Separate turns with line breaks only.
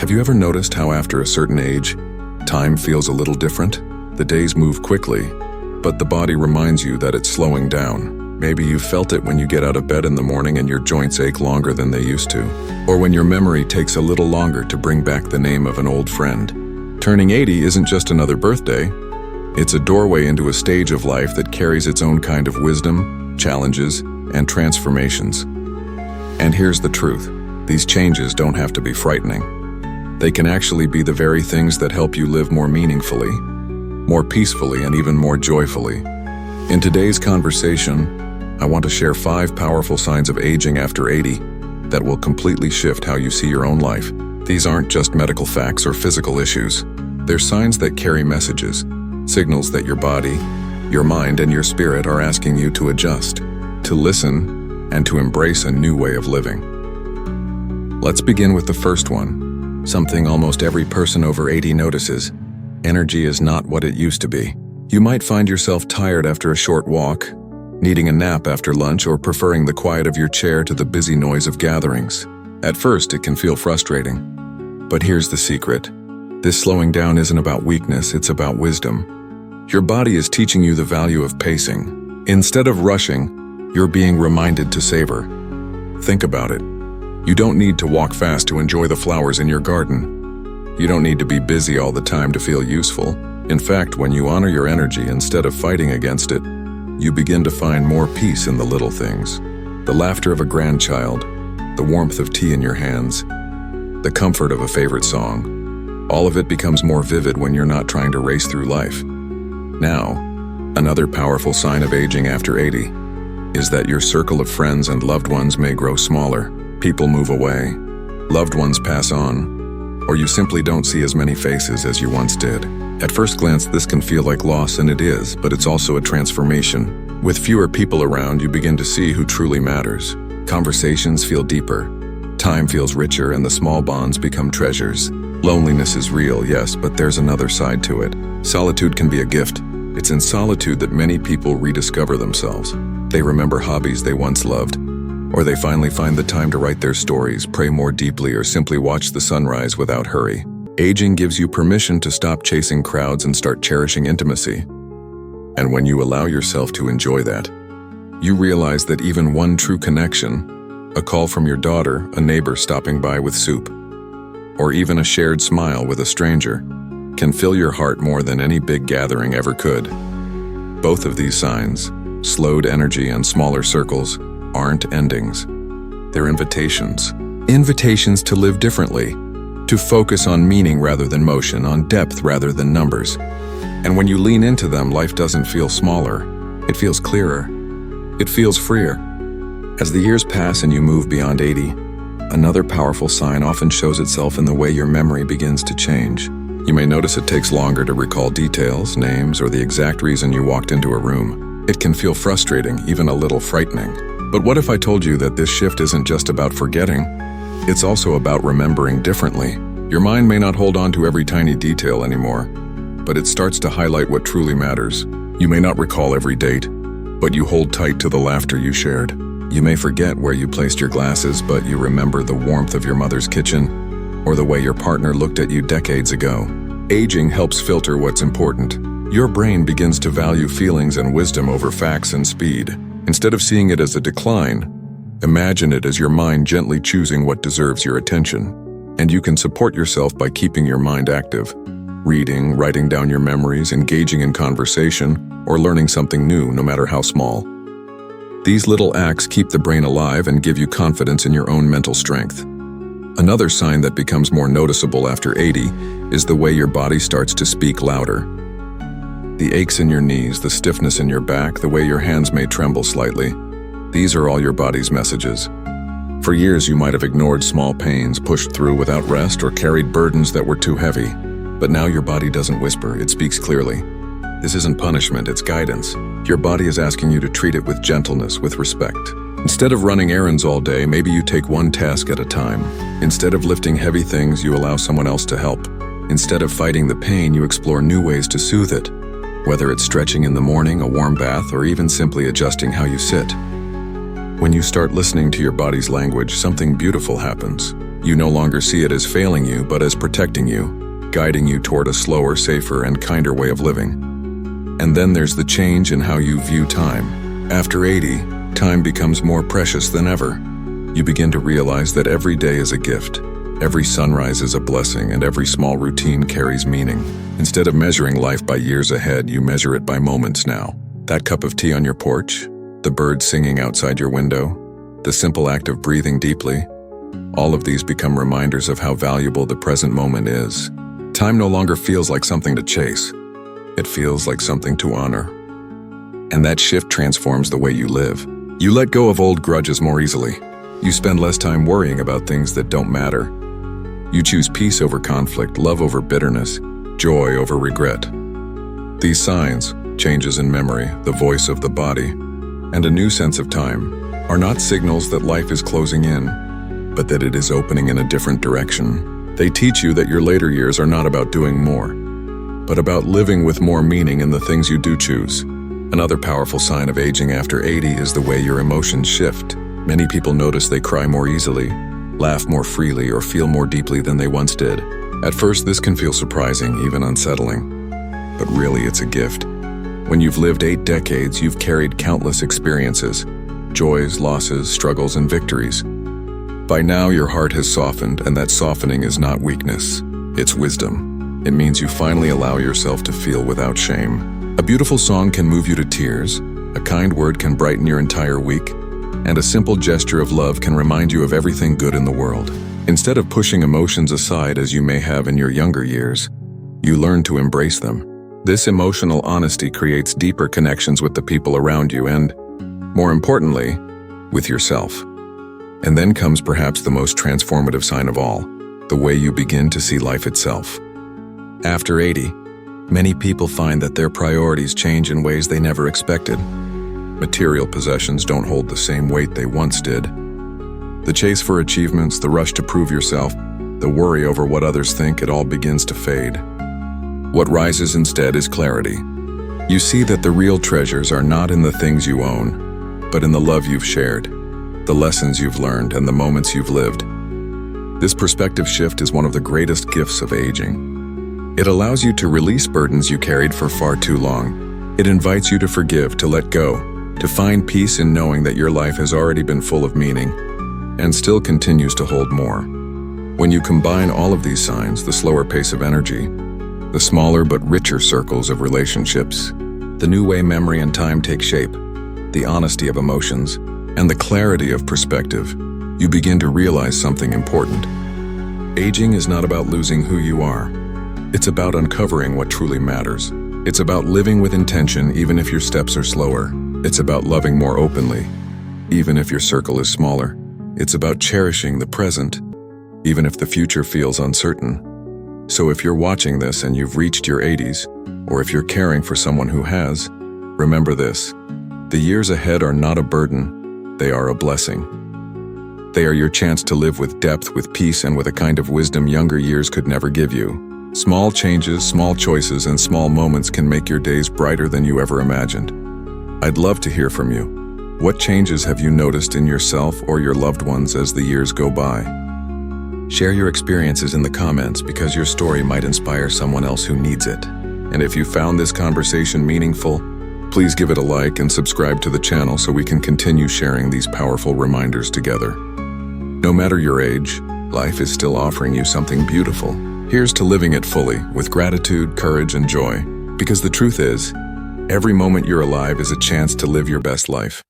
Have you ever noticed how after a certain age, time feels a little different? The days move quickly, but the body reminds you that it's slowing down. Maybe you've felt it when you get out of bed in the morning and your joints ache longer than they used to, or when your memory takes a little longer to bring back the name of an old friend. Turning 80 isn't just another birthday. It's a doorway into a stage of life that carries its own kind of wisdom, challenges, and transformations. And here's the truth. These changes don't have to be frightening. They can actually be the very things that help you live more meaningfully, more peacefully, and even more joyfully. In today's conversation, I want to share 5 powerful signs of aging after 80 that will completely shift how you see your own life. These aren't just medical facts or physical issues. They're signs that carry messages, signals that your body, your mind, and your spirit are asking you to adjust, to listen, and to embrace a new way of living. Let's begin with the first one, something almost every person over 80 notices. Energy is not what it used to be. You might find yourself tired after a short walk, needing a nap after lunch, or preferring the quiet of your chair to the busy noise of gatherings. At first, it can feel frustrating. But here's the secret. This slowing down isn't about weakness, it's about wisdom. Your body is teaching you the value of pacing. Instead of rushing, you're being reminded to savor. Think about it. You don't need to walk fast to enjoy the flowers in your garden. You don't need to be busy all the time to feel useful. In fact, when you honor your energy instead of fighting against it, you begin to find more peace in the little things. The laughter of a grandchild, the warmth of tea in your hands, the comfort of a favorite song. All of it becomes more vivid when you're not trying to race through life. Now, another powerful sign of aging after 80 is that your circle of friends and loved ones may grow smaller. People move away, loved ones pass on, or you simply don't see as many faces as you once did. At first glance, this can feel like loss, and it is, but it's also a transformation. With fewer people around, you begin to see who truly matters. Conversations feel deeper, time feels richer, and the small bonds become treasures. Loneliness is real, yes, but there's another side to it. Solitude can be a gift. It's in solitude that many people rediscover themselves. They remember hobbies they once loved, or they finally find the time to write their stories, pray more deeply, or simply watch the sunrise without hurry. Aging gives you permission to stop chasing crowds and start cherishing intimacy. And when you allow yourself to enjoy that, you realize that even one true connection, a call from your daughter, a neighbor stopping by with soup, or even a shared smile with a stranger, can fill your heart more than any big gathering ever could. Both of these signs, slowed energy and smaller circles, aren't endings. They're invitations. Invitations to live differently, to focus on meaning rather than motion, on depth rather than numbers. And when you lean into them, life doesn't feel smaller. It feels clearer. It feels freer. As the years pass and you move beyond 80, another powerful sign often shows itself in the way your memory begins to change. You may notice it takes longer to recall details, names, or the exact reason you walked into a room. It can feel frustrating, even a little frightening. But what if I told you that this shift isn't just about forgetting? It's also about remembering differently. Your mind may not hold on to every tiny detail anymore, but it starts to highlight what truly matters. You may not recall every date, but you hold tight to the laughter you shared. You may forget where you placed your glasses, but you remember the warmth of your mother's kitchen, or the way your partner looked at you decades ago. Aging helps filter what's important. Your brain begins to value feelings and wisdom over facts and speed. Instead of seeing it as a decline, imagine it as your mind gently choosing what deserves your attention. And you can support yourself by keeping your mind active. Reading, writing down your memories, engaging in conversation, or learning something new, no matter how small. These little acts keep the brain alive and give you confidence in your own mental strength. Another sign that becomes more noticeable after 80 is the way your body starts to speak louder. The aches in your knees, the stiffness in your back, the way your hands may tremble slightly. These are all your body's messages. For years, you might have ignored small pains, pushed through without rest, or carried burdens that were too heavy. But now your body doesn't whisper, it speaks clearly. This isn't punishment, it's guidance. Your body is asking you to treat it with gentleness, with respect. Instead of running errands all day, maybe you take one task at a time. Instead of lifting heavy things, you allow someone else to help. Instead of fighting the pain, you explore new ways to soothe it. Whether it's stretching in the morning, a warm bath, or even simply adjusting how you sit. When you start listening to your body's language, something beautiful happens. You no longer see it as failing you, but as protecting you, guiding you toward a slower, safer, and kinder way of living. And then there's the change in how you view time. After 80, time becomes more precious than ever. You begin to realize that every day is a gift. Every sunrise is a blessing, and every small routine carries meaning. Instead of measuring life by years ahead, you measure it by moments now. That cup of tea on your porch, the birds singing outside your window, the simple act of breathing deeply, all of these become reminders of how valuable the present moment is. Time no longer feels like something to chase. It feels like something to honor. And that shift transforms the way you live. You let go of old grudges more easily. You spend less time worrying about things that don't matter. You choose peace over conflict, love over bitterness, joy over regret. These signs, changes in memory, the voice of the body, and a new sense of time, are not signals that life is closing in, but that it is opening in a different direction. They teach you that your later years are not about doing more, but about living with more meaning in the things you do choose. Another powerful sign of aging after 80 is the way your emotions shift. Many people notice they cry more easily, laugh more freely, or feel more deeply than they once did. At first, this can feel surprising, even unsettling. But really, it's a gift. When you've lived 8 decades, you've carried countless experiences, joys, losses, struggles, and victories. By now, your heart has softened, and that softening is not weakness, it's wisdom. It means you finally allow yourself to feel without shame. A beautiful song can move you to tears, a kind word can brighten your entire week, and a simple gesture of love can remind you of everything good in the world. Instead of pushing emotions aside as you may have in your younger years, you learn to embrace them. This emotional honesty creates deeper connections with the people around you and, more importantly, with yourself. And then comes perhaps the most transformative sign of all, the way you begin to see life itself. After 80, many people find that their priorities change in ways they never expected. Material possessions don't hold the same weight they once did. The chase for achievements, the rush to prove yourself, the worry over what others think, it all begins to fade. What rises instead is clarity. You see that the real treasures are not in the things you own, but in the love you've shared, the lessons you've learned, and the moments you've lived. This perspective shift is one of the greatest gifts of aging. It allows you to release burdens you carried for far too long. It invites you to forgive, to let go, to find peace in knowing that your life has already been full of meaning and still continues to hold more. When you combine all of these signs, the slower pace of energy, the smaller but richer circles of relationships, the new way memory and time take shape, the honesty of emotions, and the clarity of perspective, you begin to realize something important. Aging is not about losing who you are. It's about uncovering what truly matters. It's about living with intention even if your steps are slower. It's about loving more openly, even if your circle is smaller. It's about cherishing the present, even if the future feels uncertain. So if you're watching this and you've reached your 80s, or if you're caring for someone who has, remember this: the years ahead are not a burden, they are a blessing. They are your chance to live with depth, with peace, and with a kind of wisdom younger years could never give you. Small changes, small choices, and small moments can make your days brighter than you ever imagined. I'd love to hear from you. What changes have you noticed in yourself or your loved ones as the years go by? Share your experiences in the comments because your story might inspire someone else who needs it. And if you found this conversation meaningful, please give it a like and subscribe to the channel so we can continue sharing these powerful reminders together. No matter your age, life is still offering you something beautiful. Here's to living it fully, with gratitude, courage, and joy. Because the truth is, every moment you're alive is a chance to live your best life.